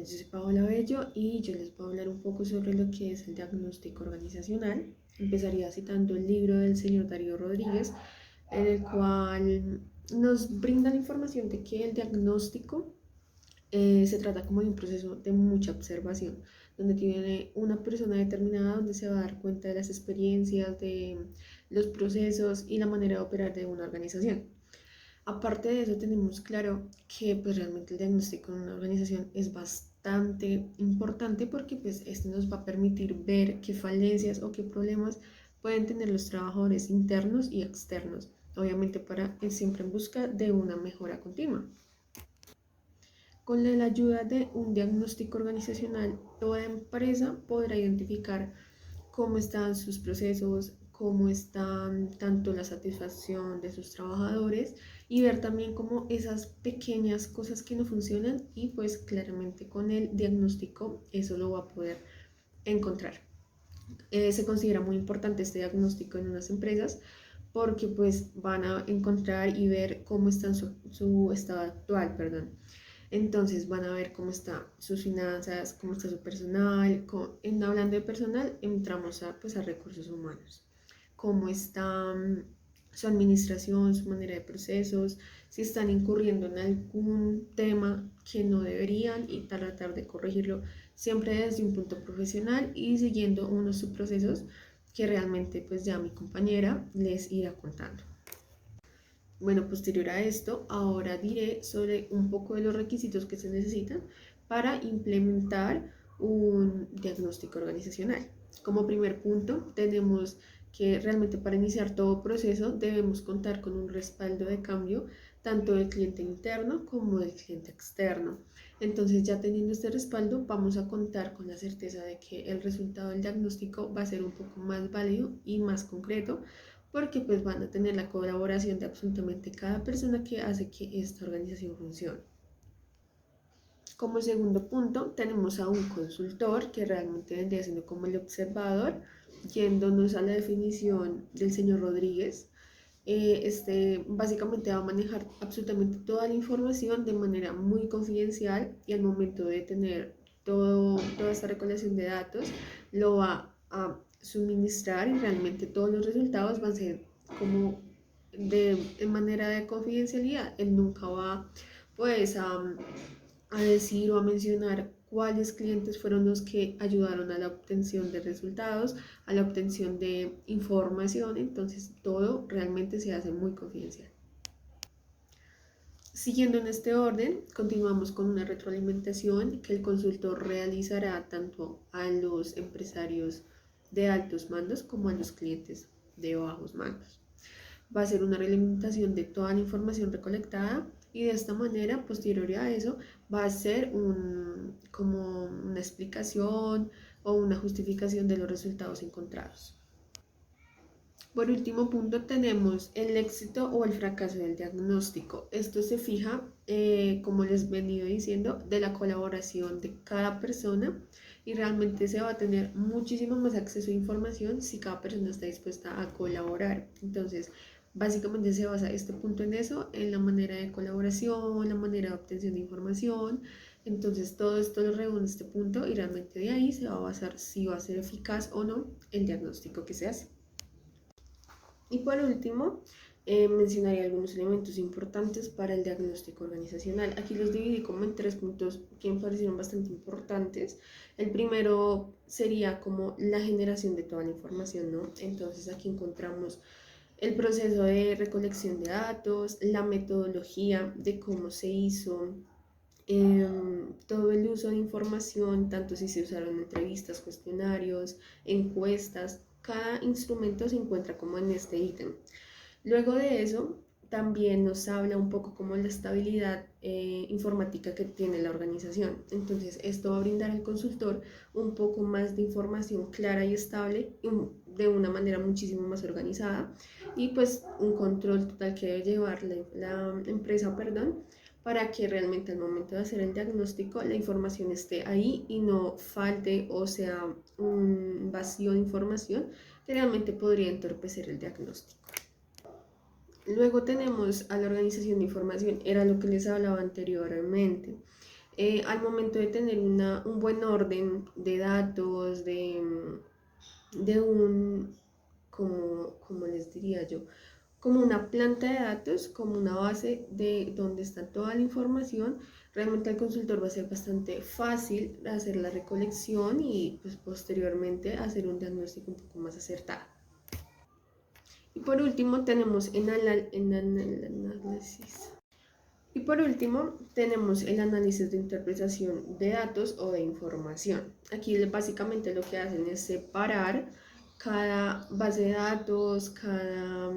tardes, yo soy Paola Bello y yo les voy a hablar un poco sobre lo que es el diagnóstico organizacional. Empezaría citando el libro del señor Darío Rodríguez, en el cual nos brinda la información de que el diagnóstico se trata como de un proceso de mucha observación, donde tiene una persona determinada donde se va a dar cuenta de las experiencias, de los procesos y la manera de operar de una organización. Aparte de eso, tenemos claro que pues realmente el diagnóstico en una organización es bastante importante porque pues este nos va a permitir ver qué falencias o qué problemas pueden tener los trabajadores internos y externos, obviamente para ir siempre en busca de una mejora continua. Con la ayuda de un diagnóstico organizacional, toda empresa podrá identificar cómo están sus procesos, cómo están tanto la satisfacción de sus trabajadores y ver también cómo esas pequeñas cosas que no funcionan y pues claramente con el diagnóstico eso lo va a poder encontrar. Se considera muy importante este diagnóstico en unas empresas porque pues van a encontrar y ver cómo está su estado actual, perdón. Entonces van a ver cómo están sus finanzas, cómo está su personal. Hablando de personal, entramos pues, a recursos humanos. Cómo está su administración, su manera de procesos, si están incurriendo en algún tema que no deberían y tratar de corregirlo siempre desde un punto profesional y siguiendo unos subprocesos que realmente pues ya mi compañera les irá contando. Bueno, posterior a esto, ahora diré sobre un poco de los requisitos que se necesitan para implementar un diagnóstico organizacional. Como primer punto, tenemos que realmente para iniciar todo proceso debemos contar con un respaldo de cambio tanto del cliente interno como del cliente externo. Entonces, ya teniendo este respaldo, vamos a contar con la certeza de que el resultado del diagnóstico va a ser un poco más válido y más concreto porque pues van a tener la colaboración de absolutamente cada persona que hace que esta organización funcione. Como segundo punto, tenemos a un consultor que realmente vendría siendo como el observador, yéndonos a la definición del señor Rodríguez. Este básicamente va a manejar absolutamente toda la información de manera muy confidencial y al momento de tener toda esta recolección de datos lo va a suministrar y realmente todos los resultados van a ser como de manera de confidencialidad. Él nunca va pues a decir o a mencionar cuáles clientes fueron los que ayudaron a la obtención de resultados, a la obtención de información, entonces todo realmente se hace muy confidencial. Siguiendo en este orden, continuamos con una retroalimentación que el consultor realizará tanto a los empresarios de altos mandos como a los clientes de bajos mandos. Va a ser una realimentación de toda la información recolectada y de esta manera, posterior a eso, va a ser como una explicación o una justificación de los resultados encontrados. Por último punto tenemos el éxito o el fracaso del diagnóstico. Esto se fija, como les he venido diciendo, de la colaboración de cada persona y realmente se va a tener muchísimo más acceso a información si cada persona está dispuesta a colaborar. Entonces, básicamente se basa este punto en eso, en la manera de colaboración, la manera de obtención de información. Entonces, todo esto lo reúne este punto y realmente de ahí se va a basar si va a ser eficaz o no el diagnóstico que se hace. Y por último, mencionaría algunos elementos importantes para el diagnóstico organizacional. Aquí los dividí como en tres puntos que me parecieron bastante importantes. El primero sería como la generación de toda la información, ¿no? Entonces aquí encontramos el proceso de recolección de datos, la metodología de cómo se hizo, todo el uso de información, tanto si se usaron entrevistas, cuestionarios, encuestas, cada instrumento se encuentra como en este ítem. Luego de eso, también nos habla un poco como la estabilidad informática que tiene la organización. Entonces, esto va a brindar al consultor un poco más de información clara y estable de una manera muchísimo más organizada y pues un control total que debe llevar la empresa, perdón, para que realmente al momento de hacer el diagnóstico la información esté ahí y no falte o sea un vacío de información que realmente podría entorpecer el diagnóstico. Luego tenemos a la organización de información, era lo que les hablaba anteriormente. Al momento de tener un buen orden de datos, de un, como les diría yo, como una planta de datos, como una base de donde está toda la información, realmente al consultor va a ser bastante fácil hacer la recolección y pues posteriormente hacer un diagnóstico un poco más acertado. Y por último tenemos el análisis. Y por último, tenemos el análisis de interpretación de datos o de información. Aquí básicamente lo que hacen es separar cada base de datos, cada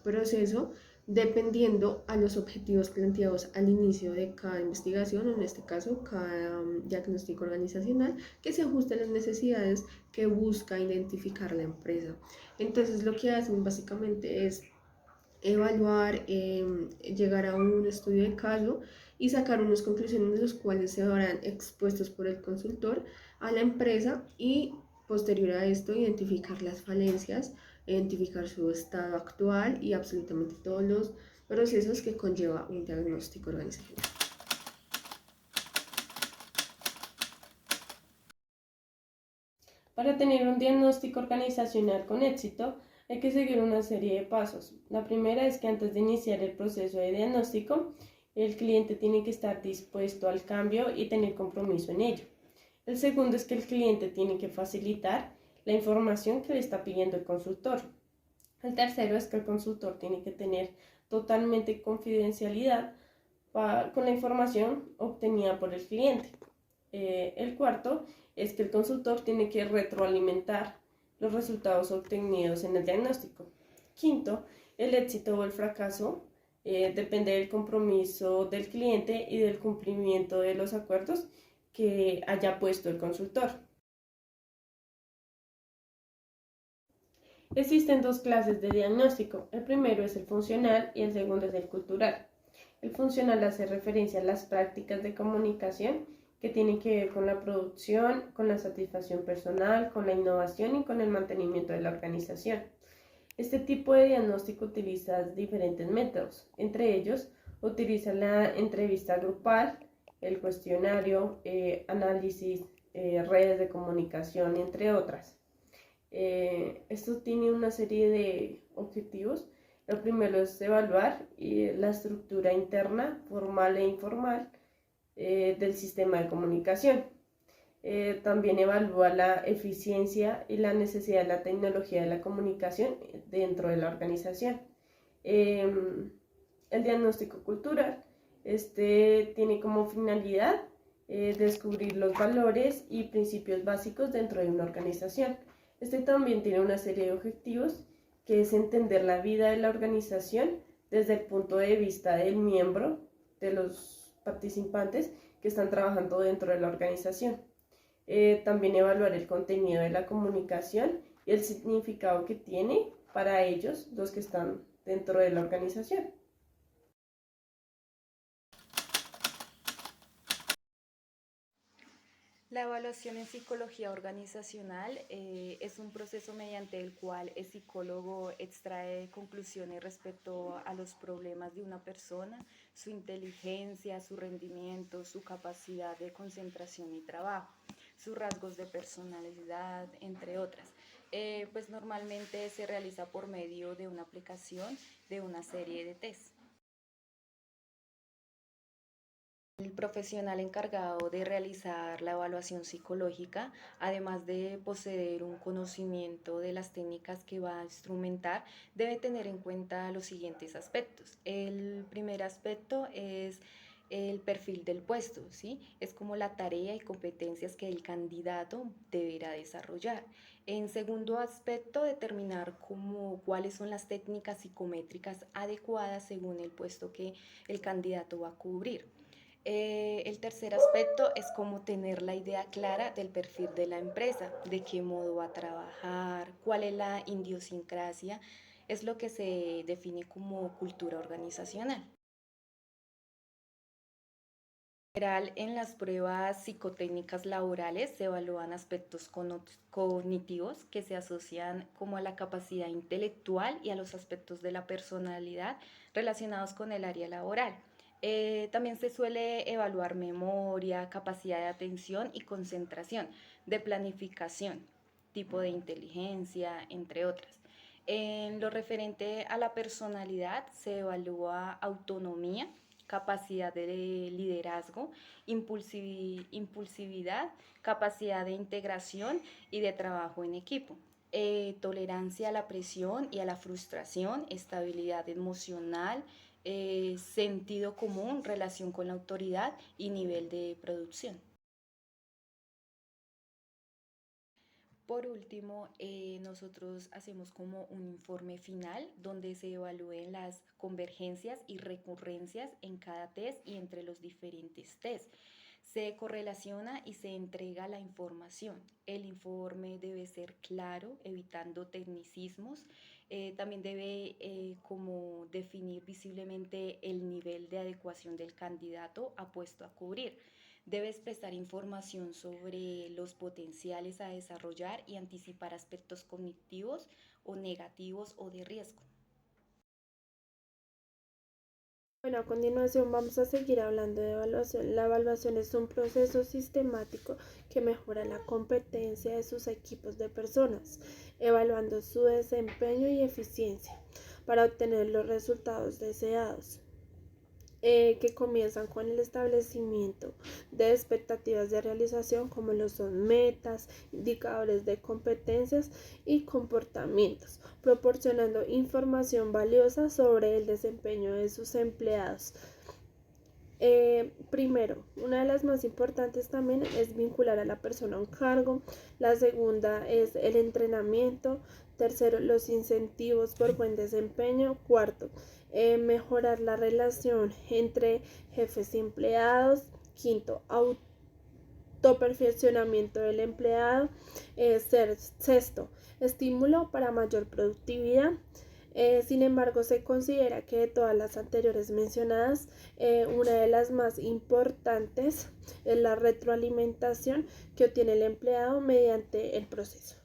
proceso, dependiendo a los objetivos planteados al inicio de cada investigación, o en este caso, cada diagnóstico organizacional, que se ajuste a las necesidades que busca identificar la empresa. Entonces, lo que hacen básicamente es evaluar, llegar a un estudio de caso y sacar unas conclusiones de los cuales se verán expuestos por el consultor a la empresa y posterior a esto identificar las falencias, identificar su estado actual y absolutamente todos los procesos que conlleva un diagnóstico organizacional. Para tener un diagnóstico organizacional con éxito, hay que seguir una serie de pasos. La primera es que antes de iniciar el proceso de diagnóstico, el cliente tiene que estar dispuesto al cambio y tener compromiso en ello. El segundo es que el cliente tiene que facilitar la información que le está pidiendo el consultor. El tercero es que el consultor tiene que tener totalmente confidencialidad con la información obtenida por el cliente. El cuarto es que el consultor tiene que retroalimentar los resultados obtenidos en el diagnóstico. Quinto, el éxito o el fracaso depende del compromiso del cliente y del cumplimiento de los acuerdos que haya puesto el consultor. Existen dos clases de diagnóstico. El primero es el funcional y el segundo es el cultural. El funcional hace referencia a las prácticas de comunicación que tienen que ver con la producción, con la satisfacción personal, con la innovación y con el mantenimiento de la organización. Este tipo de diagnóstico utiliza diferentes métodos. Entre ellos, utiliza la entrevista grupal, el cuestionario, análisis, redes de comunicación, entre otras. Esto tiene una serie de objetivos. Lo primero es evaluar la estructura interna, formal e informal, del sistema de comunicación. También evalúa la eficiencia y la necesidad de la tecnología de la comunicación dentro de la organización. El diagnóstico cultural tiene como finalidad descubrir los valores y principios básicos dentro de una organización. También tiene una serie de objetivos que es entender la vida de la organización desde el punto de vista del miembro, de los participantes que están trabajando dentro de la organización. También evaluar el contenido de la comunicación y el significado que tiene para ellos, los que están dentro de la organización. La evaluación en psicología organizacional es un proceso mediante el cual el psicólogo extrae conclusiones respecto a los problemas de una persona, su inteligencia, su rendimiento, su capacidad de concentración y trabajo, sus rasgos de personalidad, entre otras. Pues normalmente se realiza por medio de una aplicación de una serie de test. El profesional encargado de realizar la evaluación psicológica, además de poseer un conocimiento de las técnicas que va a instrumentar, debe tener en cuenta los siguientes aspectos. El primer aspecto es el perfil del puesto, ¿sí? Es como la tarea y competencias que el candidato deberá desarrollar. En segundo aspecto, determinar cuáles son las técnicas psicométricas adecuadas según el puesto que el candidato va a cubrir. El tercer aspecto es cómo tener la idea clara del perfil de la empresa, de qué modo va a trabajar, cuál es la idiosincrasia, es lo que se define como cultura organizacional. En general, en las pruebas psicotécnicas laborales se evalúan aspectos cognitivos que se asocian como a la capacidad intelectual y a los aspectos de la personalidad relacionados con el área laboral. También se suele evaluar memoria, capacidad de atención y concentración, de planificación, tipo de inteligencia, entre otras. En lo referente a la personalidad, se evalúa autonomía, capacidad de liderazgo, impulsividad, capacidad de integración y de trabajo en equipo. Tolerancia a la presión y a la frustración, estabilidad emocional, sentido común, relación con la autoridad y nivel de producción. Por último, nosotros hacemos como un informe final donde se evalúen las convergencias y recurrencias en cada test y entre los diferentes test. Se correlaciona y se entrega la información. El informe debe ser claro, evitando tecnicismos. También debe como definir visiblemente el nivel de adecuación del candidato a puesto a cubrir. Debe expresar información sobre los potenciales a desarrollar y anticipar aspectos cognitivos o negativos o de riesgo. Bueno, a continuación vamos a seguir hablando de evaluación. La evaluación es un proceso sistemático que mejora la competencia de sus equipos de personas, evaluando su desempeño y eficiencia para obtener los resultados deseados. Que comienzan con el establecimiento de expectativas de realización como lo son metas, indicadores de competencias y comportamientos, proporcionando información valiosa sobre el desempeño de sus empleados. Primero, una de las más importantes también es vincular a la persona a un cargo. La segunda es el entrenamiento. Tercero, los incentivos por buen desempeño. Cuarto, mejorar la relación entre jefes y empleados. Quinto, autoperfeccionamiento del empleado. Sexto, estímulo para mayor productividad. Sin embargo, se considera que de todas las anteriores mencionadas, una de las más importantes es la retroalimentación que obtiene el empleado mediante el proceso.